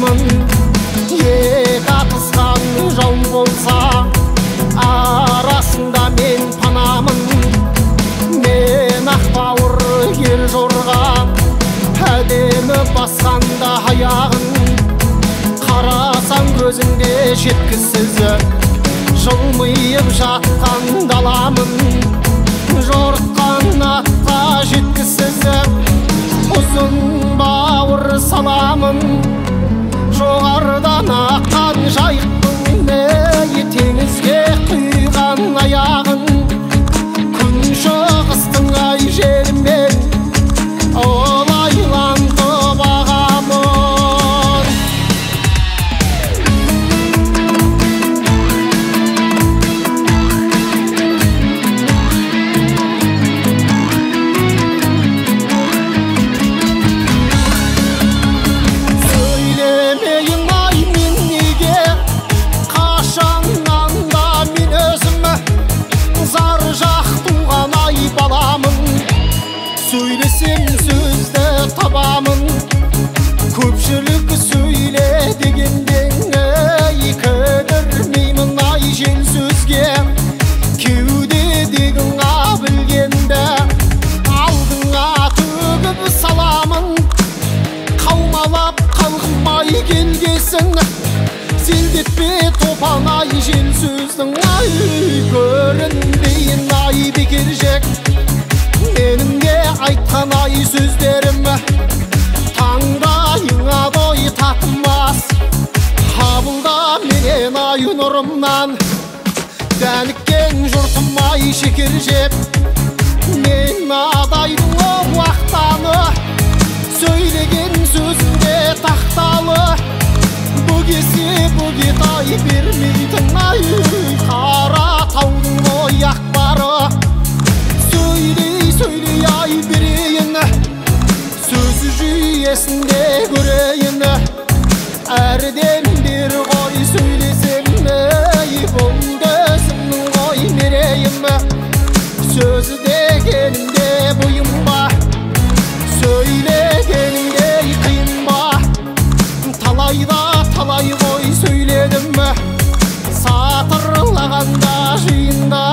саламын. Ек атысқан жау болса, арасында мен панамын. Мен ақ бауыр ер жорға, әдемі басқанда аяғын. Қарасаң көзіңде жеткісіз, жылмайып жатқан даламын. Жорытқан атқа жеткісіз, ұзын бауыр саламын. Жоғардан аққан жайықтың теңізге құйған аяғын. Күн шығыстың ай желімен олайлантып ағамын. Сөйлесем сөзді табамын, көпшілік сөйле дегенден кідірмеймін ай жел сөзге. Кеудедегіңа білгенді алдыңа төгіп саламын. Қаумалап қалғымай келгесін, селдетпе топан ай жел сөздің. Ай көрінбейін ай бекер жек, менің де айтқан ай сөздерім. Таңдайыңа бой татымас, қабылда менен ай нұрымнан. Дәніккен жұртым ай шекер жеп, мен адайдың уақтаны. Сөйлеген сөзінде тақталы, бөгесе бөгет ай бермейтін ай. Қара таудың ой ақбары, сөйлей ай берейін, сөз жүйесінде көрейін. Әрден бер ғой сөйлесем, болды өзімнің ғой мерейім. Сөз дегенімде бұйым ба, сөйлегенімде қиын ба. Талайда талай ғой сөйледім, сатырлағанда жиында.